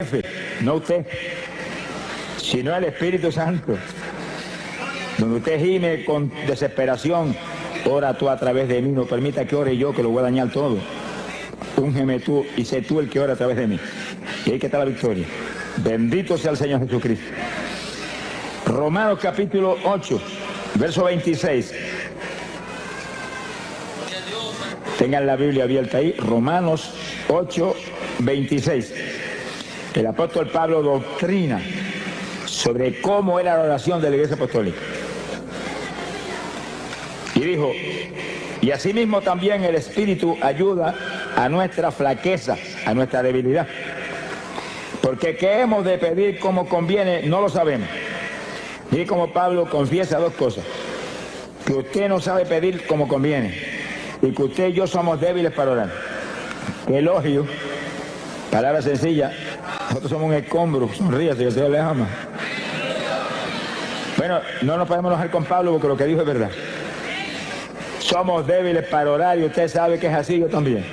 jefe, no usted, sino el Espíritu Santo. Donde usted gime con desesperación, ora tú a través de mí, no permita que ore yo, que lo voy a dañar todo. Úngeme tú y sé tú el que ora a través de mí. Y ahí que está la victoria. Bendito sea el Señor Jesucristo. Romanos capítulo 8, verso 26. Tengan la Biblia abierta ahí, Romanos 8, 26. El apóstol Pablo doctrina sobre cómo era la oración de la Iglesia Apostólica. Y dijo, y asimismo también el Espíritu ayuda a nuestra flaqueza, a nuestra debilidad. Porque qué hemos de pedir como conviene, no lo sabemos. Mire cómo Pablo confiesa dos cosas. Que usted no sabe pedir como conviene. Y que usted y yo somos débiles para orar. Qué elogio. Palabra sencilla. Nosotros somos un escombro. Sonríase, que el Señor le ama. Bueno, no nos podemos enojar con Pablo porque lo que dijo es verdad. Somos débiles para orar y usted sabe que es así, yo también.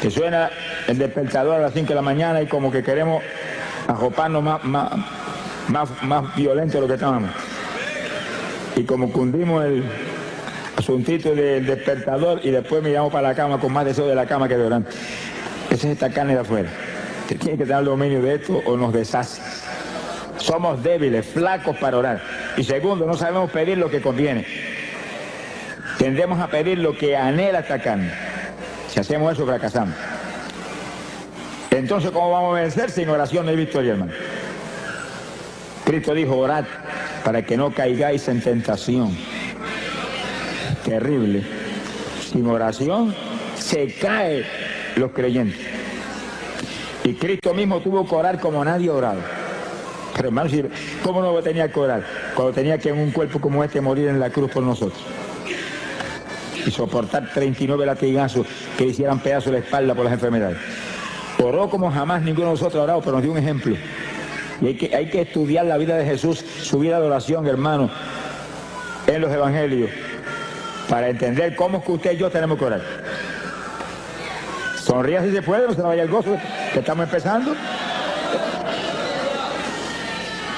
Que suena el despertador a las 5 de la mañana y como que queremos arroparnos más violento de lo que estábamos. Y como cundimos el asuntito del despertador y después miramos para la cama con más deseo de la cama que de orar. Esa es esta carne de afuera. Que tiene que tener dominio de esto o nos deshace. Somos débiles, flacos para orar. Y segundo, no sabemos pedir lo que conviene. Tendemos a pedir lo que anhela esta carne. Si hacemos eso, fracasamos. Entonces, ¿cómo vamos a vencer? Sin oración no hay victoria, hermano. Cristo dijo, orad para que no caigáis en tentación. Terrible. Sin oración se caen los creyentes. Y Cristo mismo tuvo que orar como nadie ha orado. Pero hermano, ¿cómo no tenía que orar? Cuando tenía que en un cuerpo como este morir en la cruz por nosotros. Y soportar 39 latigazos que hicieran pedazos de la espalda por las enfermedades. Oró como jamás ninguno de nosotros ha orado, pero nos dio un ejemplo. Y hay que estudiar la vida de Jesús, su vida de oración, hermano, en los evangelios, para entender cómo es que usted y yo tenemos que orar. Sonría si se puede, no se vaya el gozo, que estamos empezando.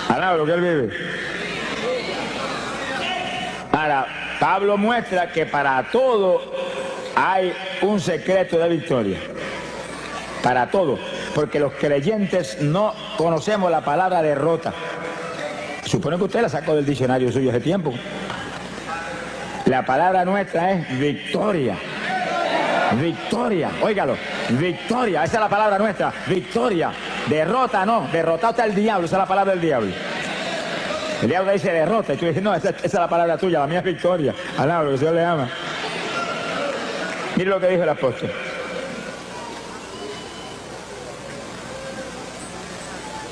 Alaba lo que él vive. Ahora, Pablo muestra que para todo hay un secreto de victoria. Para todo. Porque los creyentes no conocemos la palabra derrota. Supone que usted la sacó del diccionario suyo hace tiempo. La palabra nuestra es victoria. Victoria, óigalo, victoria, esa es la palabra nuestra, victoria. Derrota no, derrotado está el diablo, esa es la palabra del diablo. El diablo dice derrota y tú dices, no, esa es la palabra tuya, la mía es victoria. Alaba lo que el Señor le ama. Mire lo que dijo el apóstol.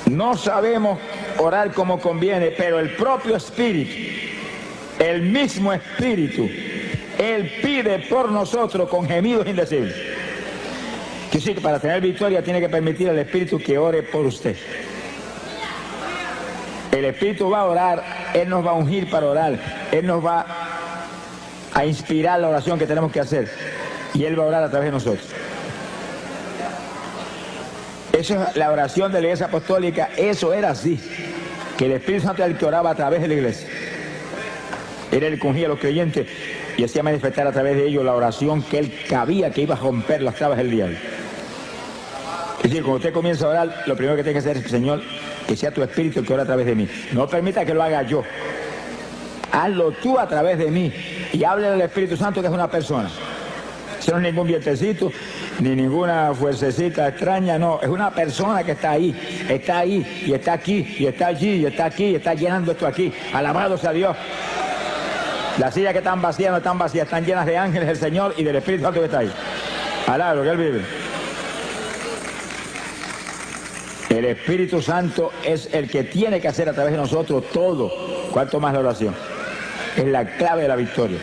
No sabemos orar como conviene, pero el propio Espíritu, el mismo Espíritu, Él pide por nosotros con gemidos indecibles. Que sí, que para tener victoria tiene que permitir al Espíritu que ore por usted. El Espíritu va a orar, Él nos va a ungir para orar, Él nos va a inspirar la oración que tenemos que hacer y Él va a orar a través de nosotros. Eso es la oración de la Iglesia Apostólica, eso era así, que el Espíritu Santo era el que oraba a través de la Iglesia. Era el que ungía a los creyentes y hacía manifestar a través de ellos la oración que Él cabía que iba a romper las trabas del diablo. Es decir, cuando usted comienza a orar, lo primero que tiene que hacer es, Señor, que sea tu Espíritu el que ora a través de mí. No permita que lo haga yo. Hazlo tú a través de mí. Y hable al Espíritu Santo, que es una persona. Eso no es ningún vientecito, ni ninguna fuercecita extraña, no. Es una persona que está ahí, y está aquí, y está allí, y está aquí, y está llenando esto aquí. Alabado sea Dios. Las sillas que están vacías no están vacías, están llenas de ángeles del Señor y del Espíritu Santo que está ahí. Alabado que Él vive. El Espíritu Santo es el que tiene que hacer a través de nosotros todo. ¿Cuánto más la oración? Es la clave de la victoria.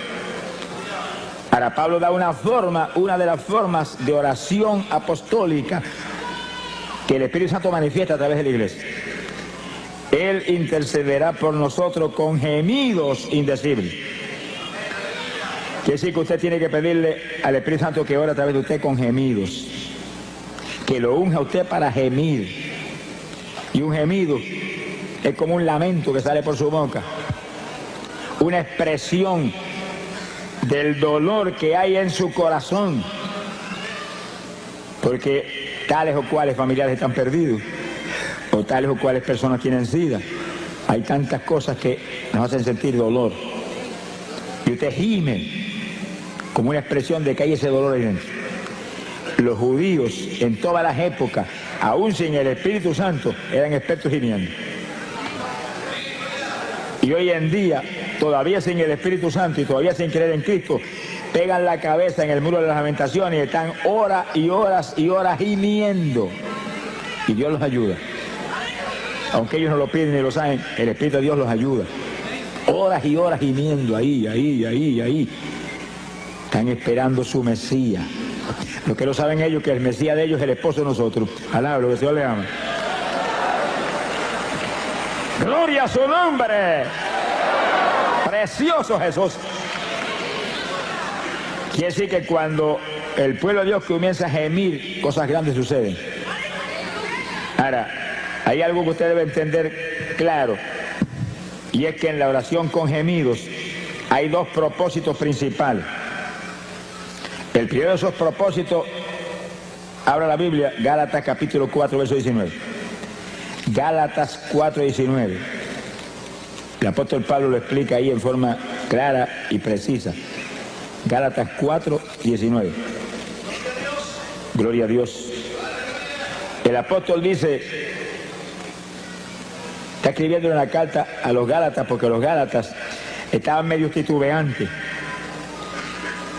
Ahora Pablo da una de las formas de oración apostólica que el Espíritu Santo manifiesta a través de la iglesia. Él intercederá por nosotros con gemidos indecibles. Quiere decir que usted tiene que pedirle al Espíritu Santo que ore a través de usted con gemidos. Que lo unja a usted para gemir. Y un gemido es como un lamento que sale por su boca, una expresión del dolor que hay en su corazón, porque tales o cuales familiares están perdidos, o tales o cuales personas tienen sida. Hay tantas cosas que nos hacen sentir dolor. Y usted gime como una expresión de que hay ese dolor ahí dentro. Los judíos en todas las épocas, aún sin el Espíritu Santo, eran expertos gimiendo. Y hoy en día, todavía sin el Espíritu Santo y todavía sin creer en Cristo, pegan la cabeza en el muro de las lamentaciones y están horas y horas y horas gimiendo. Y Dios los ayuda. Aunque ellos no lo piden ni lo saben, el Espíritu de Dios los ayuda. Horas y horas gimiendo, ahí. Están esperando su Mesías. Lo que no saben ellos, que el Mesías de ellos es el esposo de nosotros. Alaba, lo que el Señor le ama. ¡Gloria a su nombre! ¡Precioso Jesús! Quiere decir que cuando el pueblo de Dios comienza a gemir, cosas grandes suceden. Ahora, hay algo que usted debe entender claro, y es que en la oración con gemidos hay dos propósitos principales. El primero de esos propósitos, abra la Biblia, Gálatas capítulo 4, verso 19. Gálatas 4, 19. El apóstol Pablo lo explica ahí en forma clara y precisa. Gálatas 4, 19. Gloria a Dios. El apóstol dice, está escribiendo una carta a los Gálatas, porque los Gálatas estaban medio titubeantes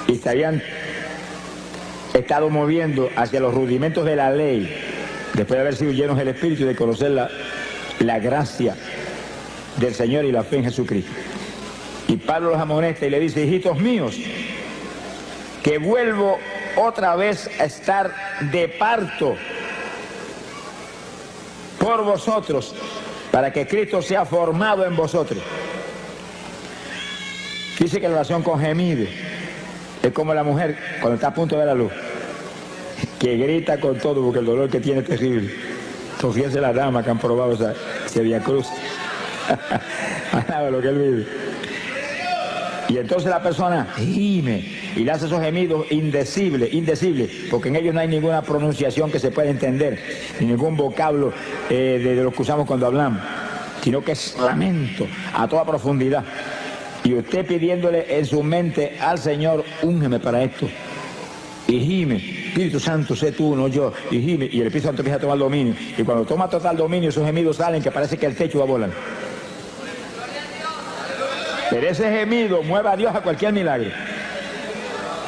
y se habían estado moviendo hacia los rudimentos de la ley, después de haber sido llenos del Espíritu y de conocer la gracia del Señor y la fe en Jesucristo. Y Pablo los amonesta y le dice, hijitos míos, que vuelvo otra vez a estar de parto por vosotros, para que Cristo sea formado en vosotros. Dice que la oración con gemidos es como la mujer cuando está a punto de dar a luz, que grita con todo porque el dolor que tiene es terrible. Fíjense la dama que han probado ese Vía Cruz. Lo que él vive. Y entonces la persona gime y le hace esos gemidos indecibles, porque en ellos no hay ninguna pronunciación que se pueda entender, ni ningún vocablo de lo que usamos cuando hablamos, sino que es lamento a toda profundidad. Y usted pidiéndole en su mente al Señor, úngeme para esto. Y gime, Espíritu Santo, sé tú, no yo. Y gime, y el Espíritu Santo empieza a tomar dominio. Y cuando toma total dominio, esos gemidos salen que parece que el techo va a volar. Pero ese gemido mueve a Dios a cualquier milagro.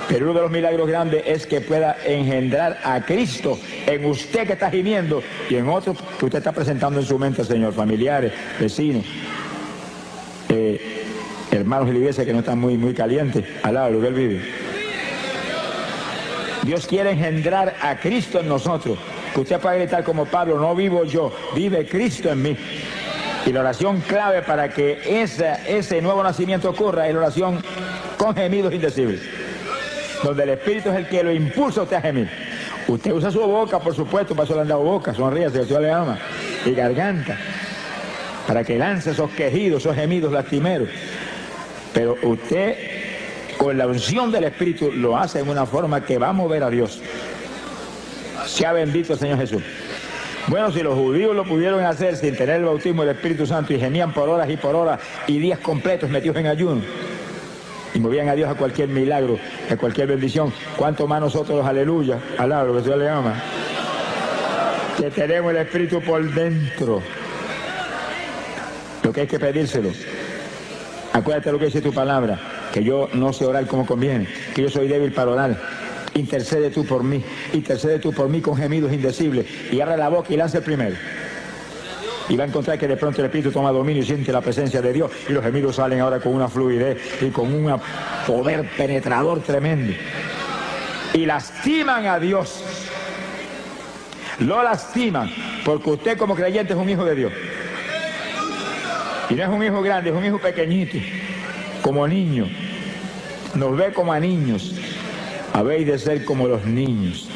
Pero uno de los milagros grandes es que pueda engendrar a Cristo en usted que está gimiendo y en otros que usted está presentando en su mente, Señor, familiares, vecinos, hermanos de la iglesia que no están muy calientes, al lado de lo que él vive. Dios quiere engendrar a Cristo en nosotros, que usted pueda gritar como Pablo, no vivo yo, vive Cristo en mí. Y la oración clave para que ese nuevo nacimiento ocurra es la oración con gemidos indecibles, donde el Espíritu es el que lo impulsa a usted a gemir. Usted usa su boca, por supuesto, para eso le han dado boca, sonríase, el Señor le ama, y garganta, para que lance esos quejidos, esos gemidos lastimeros. Pero usted, con la unción del Espíritu, lo hace en una forma que va a mover a Dios. Sea bendito el Señor Jesús. Bueno, si los judíos lo pudieron hacer sin tener el bautismo del Espíritu Santo y gemían por horas y días completos metidos en ayuno y movían a Dios a cualquier milagro, a cualquier bendición, ¿cuánto más nosotros, aleluya, alaba lo que Dios le ama, que tenemos el Espíritu por dentro? Lo que hay que pedírselo. Acuérdate lo que dice tu palabra, que yo no sé orar como conviene, que yo soy débil para orar. Intercede tú por mí con gemidos indecibles, y abre la boca y lanza el primero. Y va a encontrar que de pronto el Espíritu toma dominio y siente la presencia de Dios, y los gemidos salen ahora con una fluidez y con un poder penetrador tremendo. Y lastiman a Dios. Lo lastiman, porque usted como creyente es un hijo de Dios. Y no es un hijo grande, es un hijo pequeñito, como niño. Nos ve como a niños. Habéis de ser como los niños.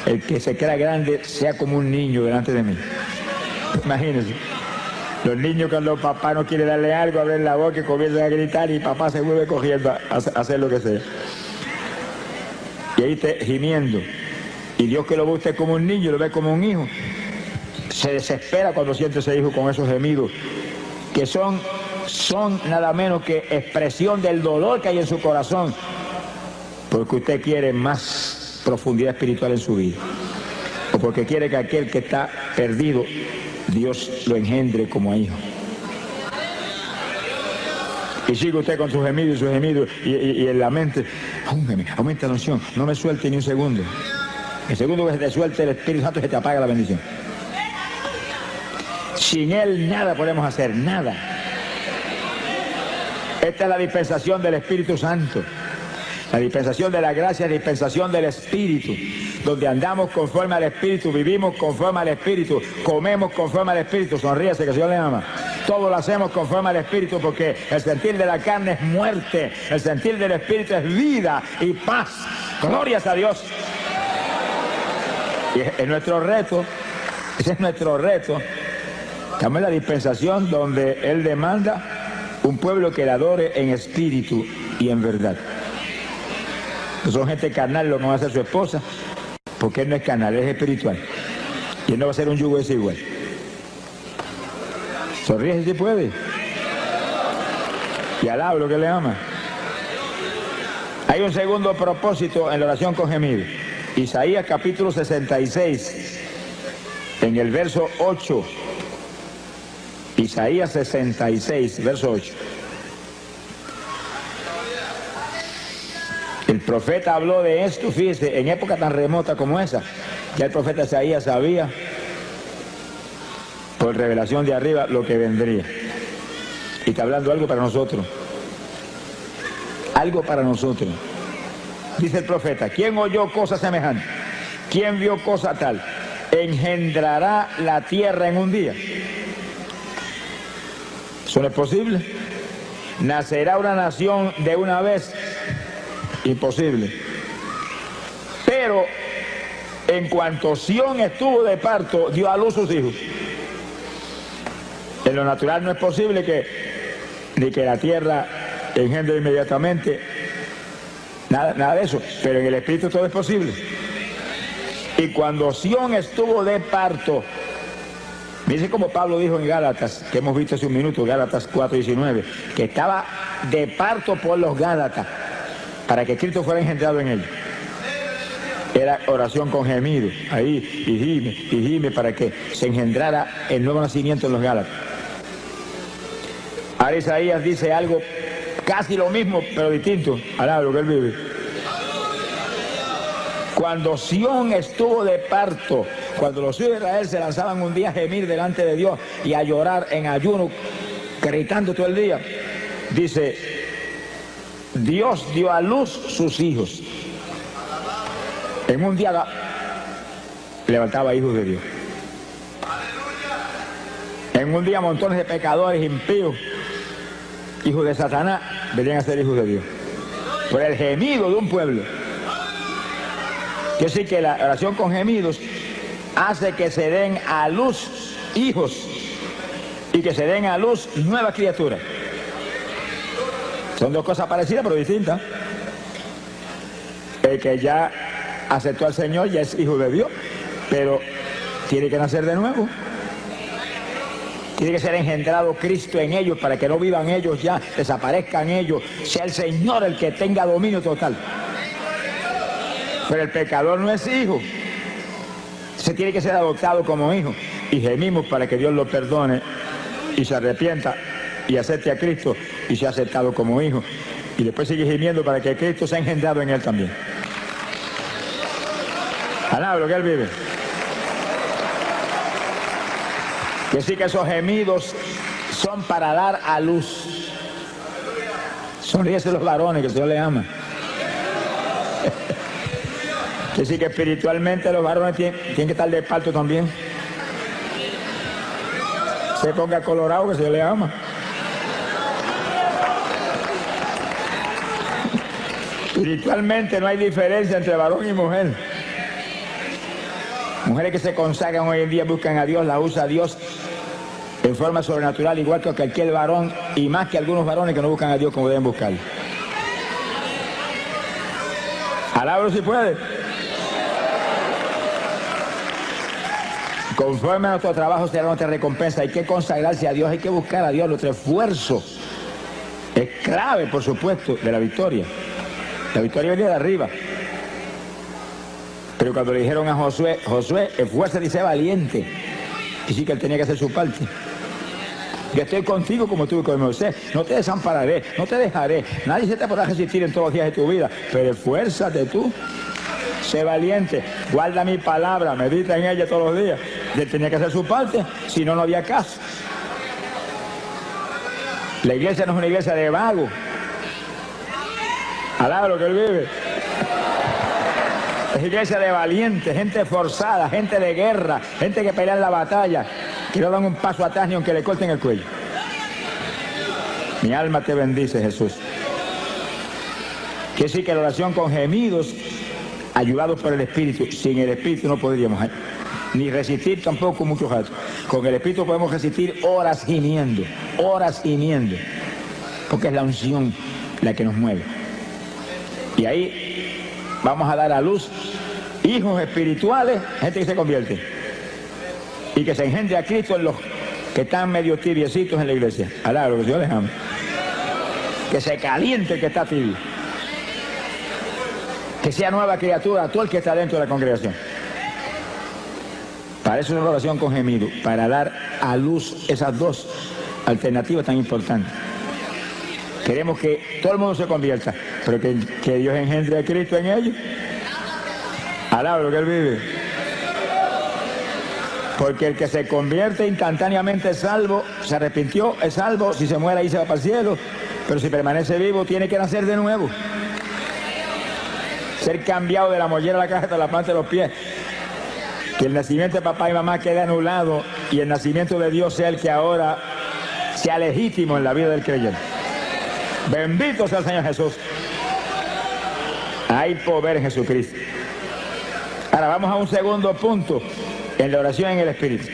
El que se crea grande sea como un niño delante de mí. Imagínense. Los niños cuando papá no quiere darle algo, abren la boca y comienzan a gritar y papá se vuelve cogiendo a hacer lo que sea. Y ahí está gimiendo. Y Dios, que lo ve usted como un niño, lo ve como un hijo, se desespera cuando siente ese hijo con esos gemidos, que son nada menos que expresión del dolor que hay en su corazón, porque usted quiere más profundidad espiritual en su vida, o porque quiere que aquel que está perdido, Dios lo engendre como a hijo. Y sigue usted con sus gemidos y en la mente, aumenta la unción, no me suelte ni un segundo. El segundo que se te suelte el Espíritu Santo, se te apaga la bendición. Sin Él nada podemos hacer, nada. Esta es la dispensación del Espíritu Santo. La dispensación de la gracia, la dispensación del Espíritu, donde andamos conforme al Espíritu, vivimos conforme al Espíritu, comemos conforme al Espíritu. Sonríese, que el Señor le ama. Todo lo hacemos conforme al Espíritu, porque el sentir de la carne es muerte, el sentir del Espíritu es vida y paz. Glorias a Dios. Y es nuestro reto, ese es nuestro reto. Estamos en la dispensación donde Él demanda un pueblo que le adore en espíritu y en verdad. No son gente carnal lo que va a hacer su esposa, porque Él no es carnal, Él es espiritual. Y Él no va a ser un yugo desigual. Sonríe si puede. Y alaba lo que le ama. Hay un segundo propósito en la oración con gemido. Isaías capítulo 66, en el verso 8. Isaías 66, verso 8. El profeta habló de esto, fíjese, en época tan remota como esa. Ya el profeta Isaías sabía, por revelación de arriba, lo que vendría. Y está hablando algo para nosotros. Algo para nosotros. Dice el profeta, ¿quién oyó cosa semejante? ¿Quién vio cosa tal? ¿Engendrará la tierra en un día? ¿Eso no es posible? ¿Nacerá una nación de una vez? Imposible. Pero en cuanto Sión estuvo de parto, dio a luz sus hijos. En lo natural no es posible ni que la tierra engendre inmediatamente. Nada de eso, pero en el Espíritu todo es posible. Y cuando Sión estuvo de parto, dice como Pablo dijo en Gálatas, que hemos visto hace un minuto, Gálatas 4:19, que estaba de parto por los Gálatas, para que Cristo fuera engendrado en ellos. Era oración con gemido, ahí, y gime para que se engendrara el nuevo nacimiento en los Gálatas. Ahora Isaías dice algo casi lo mismo, pero distinto. Alaba lo que él vive. Cuando Sión estuvo de parto, cuando los hijos de Israel se lanzaban un día a gemir delante de Dios y a llorar en ayuno, gritando todo el día, dice, Dios dio a luz sus hijos. En un día levantaba hijos de Dios. En un día montones de pecadores impíos, hijos de Satanás, venían a ser hijos de Dios. Por el gemido de un pueblo. Quiere decir que la oración con gemidos hace que se den a luz hijos y que se den a luz nuevas criaturas. Son dos cosas parecidas pero distintas. El que ya aceptó al Señor ya es hijo de Dios, pero tiene que nacer de nuevo. Tiene que ser engendrado Cristo en ellos para que no vivan ellos ya, desaparezcan ellos, sea el Señor el que tenga dominio total. Pero el pecador no es hijo, se tiene que ser adoptado como hijo. Y gemimos para que Dios lo perdone y se arrepienta y acepte a Cristo y sea aceptado como hijo. Y después sigue gimiendo para que Cristo sea engendrado en él también. Alaba lo que él vive. Que sí que esos gemidos son para dar a luz. Sonríese los varones, que el Señor les ama. Que sí que espiritualmente los varones tienen que estar de parto también. Se ponga colorado, que el Señor les ama. Espiritualmente no hay diferencia entre varón y mujer. mujeres que se consagran hoy en día buscan a Dios, la usa Dios en forma sobrenatural, igual que cualquier varón, y más que algunos varones que no buscan a Dios como deben buscarlo. Alábalo si puede. Conforme a nuestro trabajo será nuestra recompensa. Hay que consagrarse a Dios, hay que buscar a Dios. Nuestro esfuerzo es clave, por supuesto, de la victoria. La victoria venía de arriba. Pero cuando le dijeron a Josué, esfuérzate y sé valiente. Y sí que él tenía que hacer su parte. Yo estoy contigo como estuve con Moisés. No te desampararé, no te dejaré. Nadie se te podrá resistir en todos los días de tu vida. Pero esfuérzate tú. Sé valiente. Guarda mi palabra. Medita en ella todos los días. Él tenía que hacer su parte. Si no, no había caso. La iglesia no es una iglesia de vagos. Alaba lo que él vive. Es iglesia de valientes, gente forzada, gente de guerra, gente que pelea en la batalla, que no dan un paso atrás ni aunque le corten el cuello. Mi alma te bendice, Jesús. Quiere decir que la oración con gemidos, ayudados por el Espíritu. Sin el Espíritu no podríamos ni resistir tampoco muchos ratos. Con el Espíritu podemos resistir horas gimiendo, porque es la unción la que nos mueve. Y ahí vamos a dar a luz hijos espirituales, gente que se convierte y que se engendre a Cristo en los que están medio tibiecitos en la iglesia. Alá, lo que Dios les ama. Que se caliente el que está tibio. Que sea nueva criatura todo el que está dentro de la congregación. Para eso es una oración con gemido, para dar a luz esas dos alternativas tan importantes. Queremos que todo el mundo se convierta, pero que Dios engendre a Cristo en ellos. Alaba lo que Él vive. Porque el que se convierte instantáneamente es salvo, se arrepintió, es salvo, si se muere ahí se va para el cielo, pero si permanece vivo tiene que nacer de nuevo. Ser cambiado de la mollera a la caja hasta la planta de los pies. Que el nacimiento de papá y mamá quede anulado y el nacimiento de Dios sea el que ahora sea legítimo en la vida del creyente. Bendito sea el Señor Jesús. Hay poder en Jesucristo. Ahora vamos a un segundo punto en la oración en el Espíritu.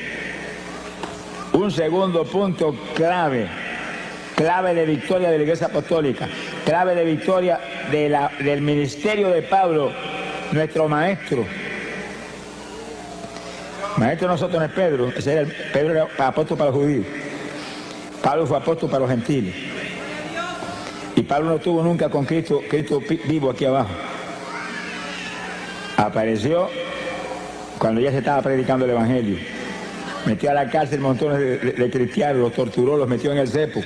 Un segundo punto clave de victoria de la Iglesia Apostólica, clave de victoria del ministerio de Pablo, nuestro maestro. Maestro de nosotros no es Pedro, Pedro era apóstol para los judíos. Pablo fue apóstol para los gentiles. Y Pablo no estuvo nunca con Cristo vivo aquí abajo. Apareció cuando ya se estaba predicando el Evangelio. Metió a la cárcel montones de cristianos, los torturó, los metió en el cepo.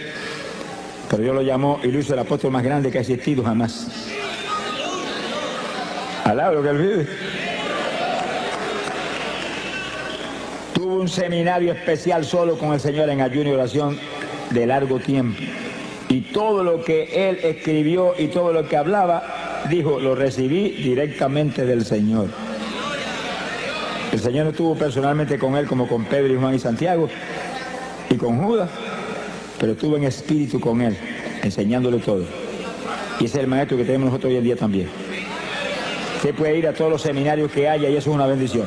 Pero Dios lo llamó y lo hizo el apóstol más grande que ha existido jamás. Alaba lo que él vive. Tuvo un seminario especial solo con el Señor en ayuno y oración de largo tiempo. Y todo lo que él escribió y todo lo que hablaba, dijo, lo recibí directamente del Señor. El Señor no estuvo personalmente con él como con Pedro y Juan y Santiago y con Judas, pero estuvo en espíritu con él, enseñándole todo. Y ese es el maestro que tenemos nosotros hoy en día también. Usted puede ir a todos los seminarios que haya y eso es una bendición.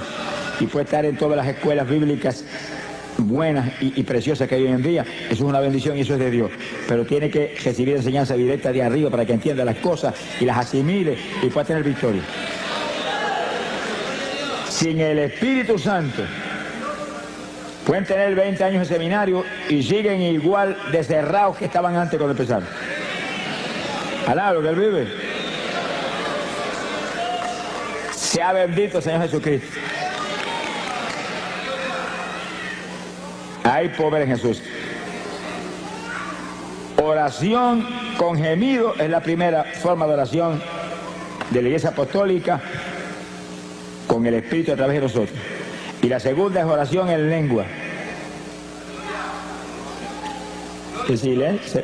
Y puede estar en todas las escuelas bíblicas buenas y preciosas que hay hoy en día. Eso es una bendición y eso es de Dios. Pero tiene que recibir enseñanza directa de arriba para que entienda las cosas y las asimile y pueda tener victoria. Sin el Espíritu Santo, pueden tener 20 años de seminario y siguen igual de cerrados que estaban antes cuando empezaron. Alá lo que él vive. Sea bendito Señor Jesucristo. Hay poder en Jesús. Oración con gemido es la primera forma de oración de la Iglesia Apostólica con el Espíritu a través de nosotros. Y la segunda es oración en lengua. Que silencio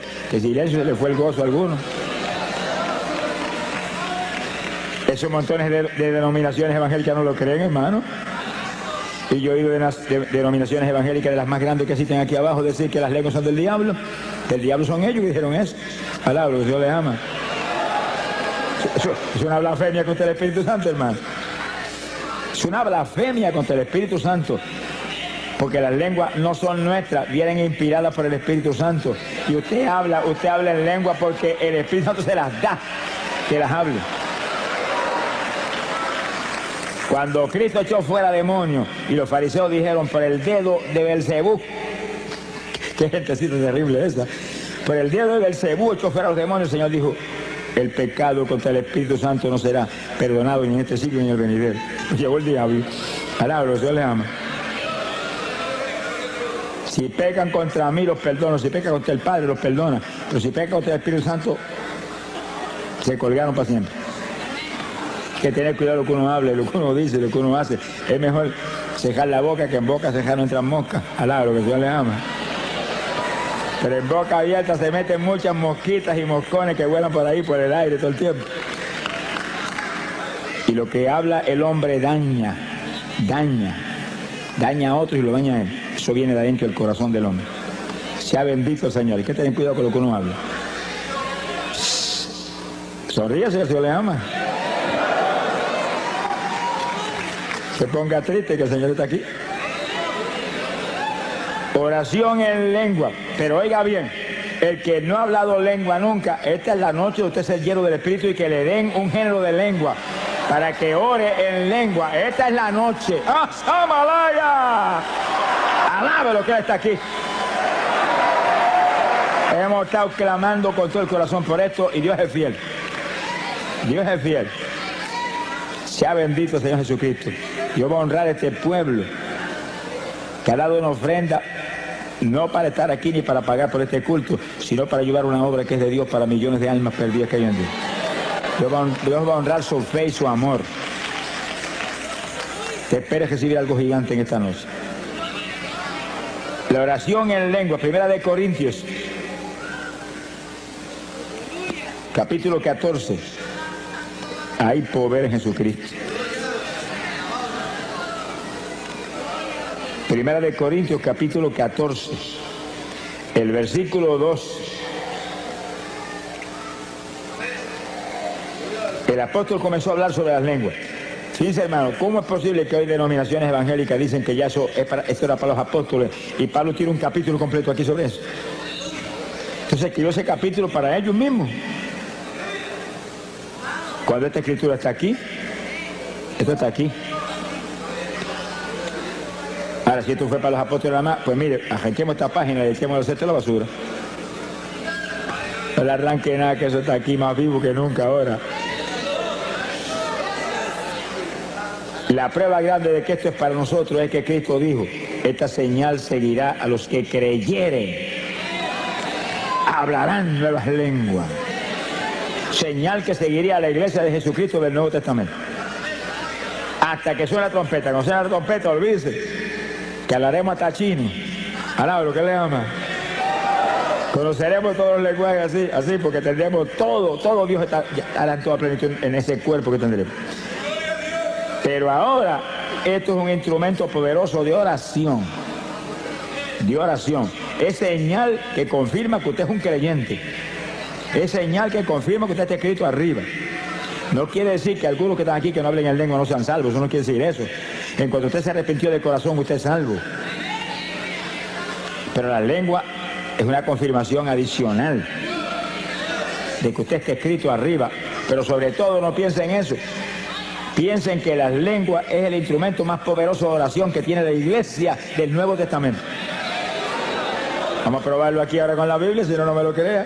se le fue el gozo a alguno. Esos montones de denominaciones evangélicas no lo creen, hermano. Y yo he oído de denominaciones evangélicas de las más grandes que existen aquí abajo decir que las lenguas son del diablo, que el diablo son ellos que dijeron eso. Palabra, Dios les ama. Eso es una blasfemia contra el Espíritu Santo, hermano. Es una blasfemia contra el Espíritu Santo. Porque las lenguas no son nuestras, vienen inspiradas por el Espíritu Santo. Y usted habla en lengua porque el Espíritu Santo se las da, que las hable. Cuando Cristo echó fuera demonios y los fariseos dijeron por el dedo de Belcebú, qué gentecita terrible esa, por el dedo de Belcebú echó fuera los demonios, el Señor dijo, el pecado contra el Espíritu Santo no será perdonado ni en este siglo ni en el venidero. Llegó el diablo, alabro, el Señor le ama. Si pecan contra mí, los perdono. Si pecan contra el Padre, los perdona. Pero si pecan contra el Espíritu Santo, se colgaron para siempre. Hay que tener cuidado lo que uno hable, lo que uno dice, lo que uno hace. Es mejor cejar la boca que en boca cejar no entran moscas. Alabro, que el Señor le ama. Pero en boca abierta se meten muchas mosquitas y moscones que vuelan por ahí, por el aire todo el tiempo. Y lo que habla el hombre daña a otros y lo daña a él. Eso viene de adentro del corazón del hombre. Sea bendito el Señor. Hay que tener cuidado con lo que uno habla. Sonríase, el Señor le ama. Se ponga triste que el Señor está aquí. Oración en lengua. Pero oiga bien, el que no ha hablado lengua nunca, esta es la noche de usted ser lleno del Espíritu y que le den un género de lengua para que ore en lengua. Esta es la noche. ¡Ah, Samalaya! Alabe lo que Él está aquí. Hemos estado clamando con todo el corazón por esto y Dios es fiel. Dios es fiel. Sea bendito el Señor Jesucristo. Dios va a honrar a este pueblo que ha dado una ofrenda no para estar aquí ni para pagar por este culto, sino para ayudar a una obra que es de Dios para millones de almas perdidas que hay en Dios. Dios va a honrar su fe y su amor. Te esperes recibir algo gigante en esta noche. La oración en lengua, 1 Corintios, capítulo 14. Hay poder en Jesucristo. 1 Corintios, capítulo 14, el versículo 2. El apóstol comenzó a hablar sobre las lenguas. Fíjense, hermano, ¿cómo es posible que hoy denominaciones evangélicas dicen que ya esto era para los apóstoles y Pablo tiene un capítulo completo aquí sobre eso? Entonces escribió ese capítulo para ellos mismos. Cuando esta escritura está aquí, esto está aquí. Ahora, si esto fue para los apóstoles nada más, pues mire, arranquemos esta página y echemos el cesto a la basura. No le arranque nada, que eso está aquí más vivo que nunca ahora. La prueba grande de que esto es para nosotros es que Cristo dijo, esta señal seguirá a los que creyeren. Hablarán nuevas lenguas. Señal que seguiría a la iglesia de Jesucristo del Nuevo Testamento. Hasta que suene la trompeta. Cuando suene la trompeta, olvídese que hablaremos hasta chino. Alabro, que le ama. Conoceremos todos los lenguajes así, porque tendremos todo Dios estará en toda plenitud en ese cuerpo que tendremos. Pero ahora, esto es un instrumento poderoso de oración. De oración. Es señal que confirma que usted es un creyente. Es señal que confirma que usted está escrito arriba. No quiere decir que algunos que están aquí que no hablen en lengua no sean salvos. Eso no quiere decir eso. En cuanto usted se arrepintió de corazón, usted es salvo. Pero la lengua es una confirmación adicional de que usted está escrito arriba. Pero sobre todo no piensen en eso. Piensen que las lenguas es el instrumento más poderoso de oración que tiene la iglesia del Nuevo Testamento. Vamos a probarlo aquí ahora con la Biblia, si no, no me lo crea.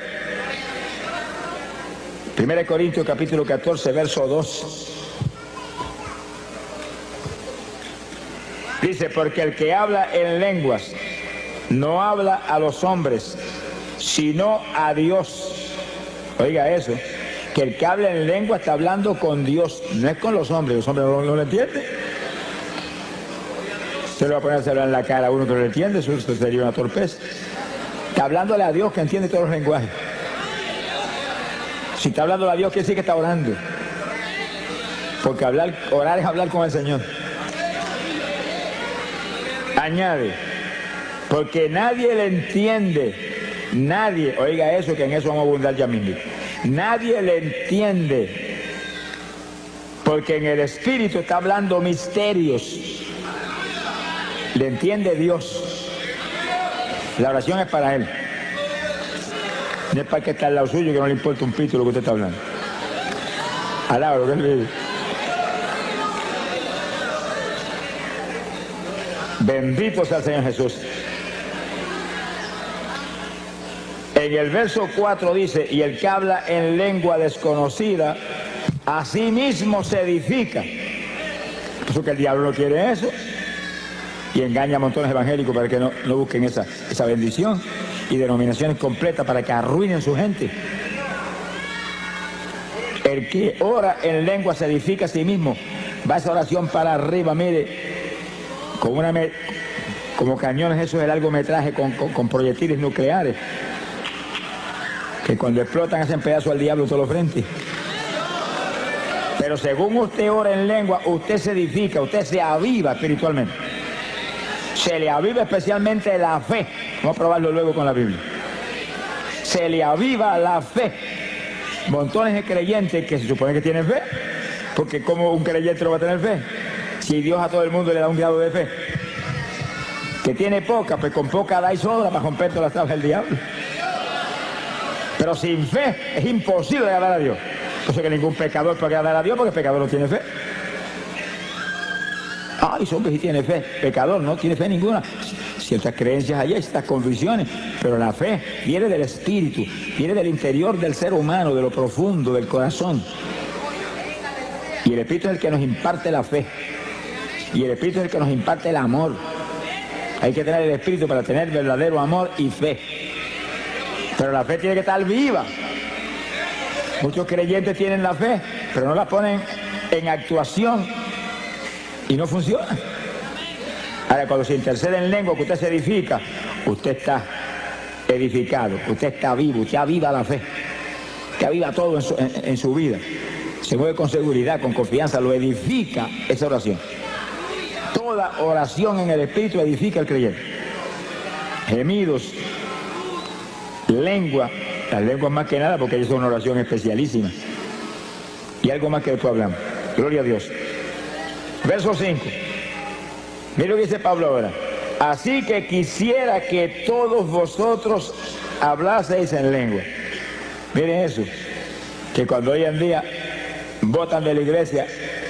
1 Corintios capítulo 14, verso 2. Dice, porque el que habla en lenguas no habla a los hombres, sino a Dios. Oiga eso, que el que habla en lengua está hablando con Dios, no es con los hombres no lo entienden. Se lo va a ponerse a hablar en la cara a uno que no lo entiende, eso sería una torpeza. Está hablándole a Dios que entiende todos los lenguajes. Si está hablando a Dios, quiere decir que está orando. Porque orar es hablar con el Señor. Añade, porque nadie le entiende. Nadie, oiga eso, que en eso vamos a abundar ya mismo. Nadie le entiende. Porque en el Espíritu está hablando misterios. Le entiende Dios. La oración es para Él. No es para que está al lado suyo, que no le importa un pito lo que usted está hablando. Alaba lo que Él vive. Bendito sea el Señor Jesús. En el verso 4 dice, y el que habla en lengua desconocida, a sí mismo se edifica. Eso que el diablo no quiere eso. Y engaña a montones evangélicos para que no busquen esa bendición. Y denominaciones completas para que arruinen su gente. El que ora en lengua se edifica a sí mismo. Va esa oración para arriba, mire, como cañones esos de largometraje con proyectiles nucleares, que cuando explotan hacen pedazo al diablo todos los frentes. Pero según usted ora en lengua, usted se edifica, usted se aviva espiritualmente. Se le aviva especialmente la fe. Vamos a probarlo luego con la Biblia. Se le aviva la fe. Montones de creyentes que se supone que tienen fe, porque ¿cómo un creyente no va a tener fe? Si Dios a todo el mundo le da un grado de fe. Que tiene poca, pues con poca da y sobra para romper todas las tablas del diablo. Pero sin fe es imposible agradar a Dios. Por eso que ningún pecador puede agradar a Dios, porque el pecador no tiene fe. Ay, son que sí tiene fe. Pecador no tiene fe ninguna. Ciertas creencias allá, estas convicciones, pero la fe viene del espíritu, viene del interior del ser humano, de lo profundo, del corazón. Y el espíritu es el que nos imparte la fe. Y el espíritu es el que nos imparte el amor. Hay que tener el espíritu para tener verdadero amor y fe. Pero la fe tiene que estar viva. Muchos creyentes tienen la fe, pero no la ponen en actuación y no funciona. Ahora, cuando se intercede en lengua, que usted se edifica, usted está edificado, usted está vivo, usted aviva la fe, que aviva todo en su vida. Se mueve con seguridad, con confianza, lo edifica esa oración. Toda oración en el Espíritu edifica al creyente. Gemidos, lengua, las lenguas más que nada, porque ellos son una oración especialísima. Y algo más que después hablamos. Gloria a Dios. Verso 5. Mira lo que dice Pablo ahora. Así que quisiera que todos vosotros hablaseis en lengua. Miren eso, que cuando hoy en día votan de la iglesia,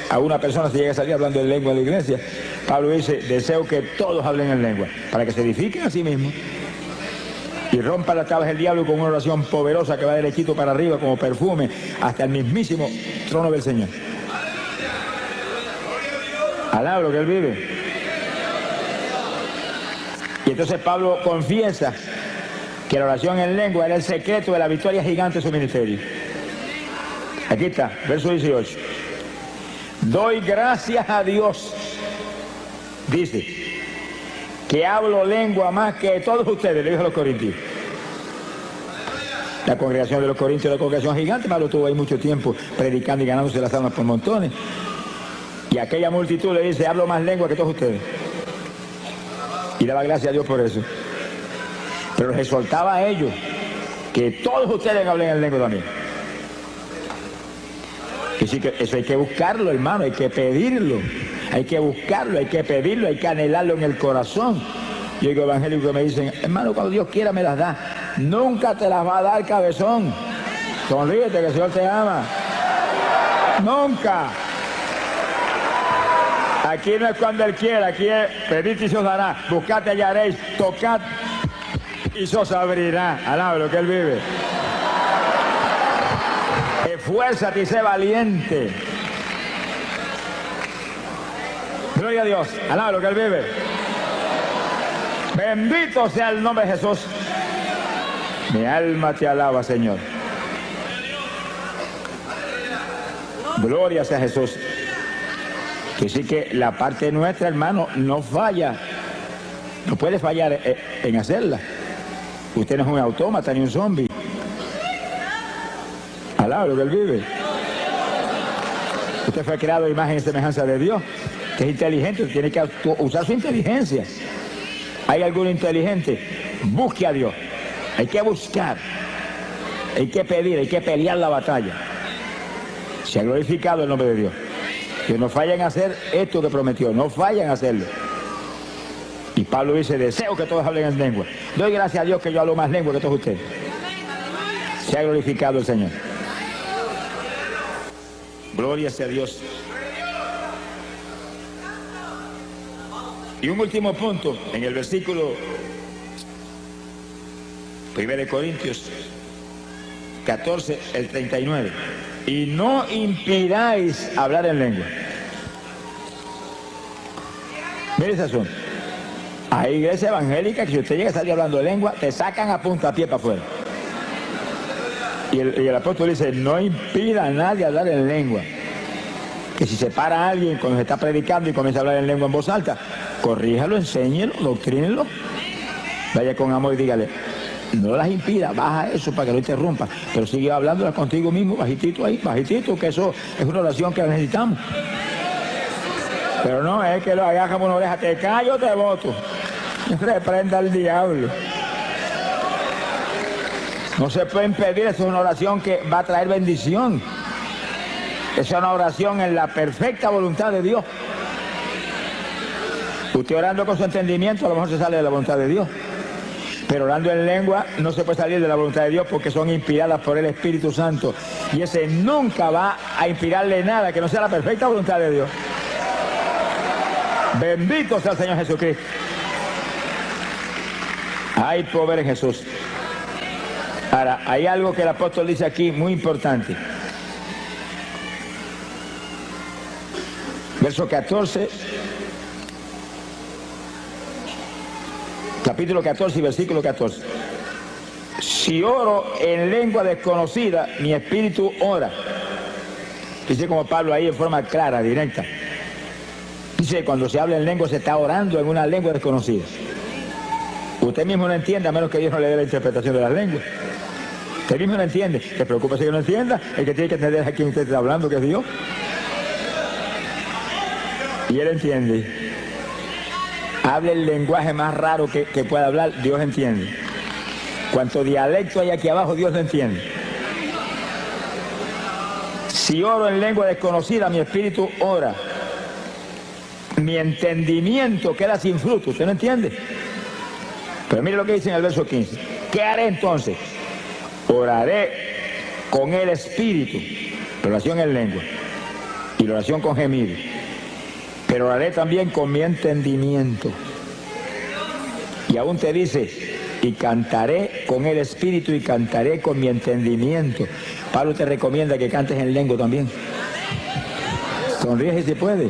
a una persona se llega a salir hablando en lengua de la iglesia, Pablo dice, deseo que todos hablen en lengua, para que se edifiquen a sí mismos y rompan las tablas del diablo con una oración poderosa que va derechito para arriba como perfume hasta el mismísimo trono del Señor. Alaba lo que Él vive. Y entonces Pablo confiesa que la oración en lengua era el secreto de la victoria gigante de su ministerio. Aquí está, verso 18. Doy gracias a Dios, dice, que hablo lengua más que todos ustedes, le dijo a los corintios. La congregación de los corintios era una congregación gigante, Pablo estuvo ahí mucho tiempo predicando y ganándose las almas por montones. Y aquella multitud le dice, hablo más lengua que todos ustedes. Y daba gracias a Dios por eso. Pero les exhortaba a ellos que todos ustedes hablen en lengua también. Y sí que eso hay que buscarlo, hermano, hay que pedirlo. Hay que buscarlo, hay que pedirlo, hay que anhelarlo en el corazón. Yo digo evangélicos que me dicen, hermano, cuando Dios quiera me las da. Nunca te las va a dar, cabezón. Sonríete, que el Señor te ama. Nunca. Aquí no es cuando Él quiera, aquí es pedid y se os dará, buscad y hallaréis, tocad y se os abrirá. Alaba lo que Él vive. Esfuérzate y sé valiente. Gloria a Dios. Alaba lo que Él vive. Bendito sea el nombre de Jesús. Mi alma te alaba, Señor. Gloria sea Jesús. Que sí que la parte nuestra, hermano, no falla. No puede fallar en hacerla. Usted no es un autómata ni un zombie. Alaba lo que Él vive. Usted fue creado a imagen y semejanza de Dios. Usted es inteligente, usted tiene que usar su inteligencia. ¿Hay algún inteligente? Busque a Dios. Hay que buscar. Hay que pedir, hay que pelear la batalla. Se ha glorificado el nombre de Dios. Que no fallen a hacer esto que prometió, no fallen a hacerlo. Y Pablo dice, deseo que todos hablen en lengua. Doy gracias a Dios que yo hablo más lengua que todos ustedes. Se ha glorificado el Señor. Gloria sea a Dios. Y un último punto, en el versículo 1 de Corintios 14, el 39. Y no impidáis hablar en lengua. Mire ese asunto. Hay iglesia evangélica que si usted llega a salir hablando de lengua, te sacan a puntapié para afuera. Y el apóstol dice, no impida a nadie hablar en lengua. Que si se para alguien cuando se está predicando y comienza a hablar en lengua en voz alta, corríjalo, enséñelo, doctrínelo. Vaya con amor y dígale, no las impida, baja eso para que no interrumpa, pero sigue hablándolas contigo mismo, bajitito ahí, bajitito, que eso es una oración que necesitamos. Pero no, es que lo agarra por una oreja, te callo, te voto. Reprenda al diablo. No se puede impedir, eso es una oración que va a traer bendición. Esa es una oración en la perfecta voluntad de Dios. Usted orando con su entendimiento a lo mejor se sale de la voluntad de Dios. Pero orando en lengua no se puede salir de la voluntad de Dios porque son inspiradas por el Espíritu Santo. Y ese nunca va a inspirarle nada que no sea la perfecta voluntad de Dios. Bendito sea el Señor Jesucristo. Hay poder en Jesús. Ahora, hay algo que el apóstol dice aquí muy importante. Verso 14, capítulo 14 y versículo 14. Si oro en lengua desconocida, mi espíritu ora. Dice como Pablo ahí en forma clara, directa. Dice, cuando se habla en lengua se está orando en una lengua desconocida. Usted mismo no entiende a menos que Dios no le dé la interpretación de las lenguas. Usted mismo no entiende. ¿Se preocupa si que no entienda? El que tiene que entender es a quien usted está hablando, que es Dios. Y él entiende. Hable el lenguaje más raro que pueda hablar, Dios entiende. Cuanto dialecto hay aquí abajo, Dios lo entiende. Si oro en lengua desconocida, mi espíritu ora. Mi entendimiento queda sin fruto. ¿Usted no entiende? Pero mire lo que dice en el verso 15. ¿Qué haré entonces? Oraré con el espíritu. Oración en lengua. Y la oración con gemido. Pero oraré también con mi entendimiento. Y aún te dice, y cantaré con el espíritu y cantaré con mi entendimiento. Pablo te recomienda que cantes en lengua también. Sonríe si puede.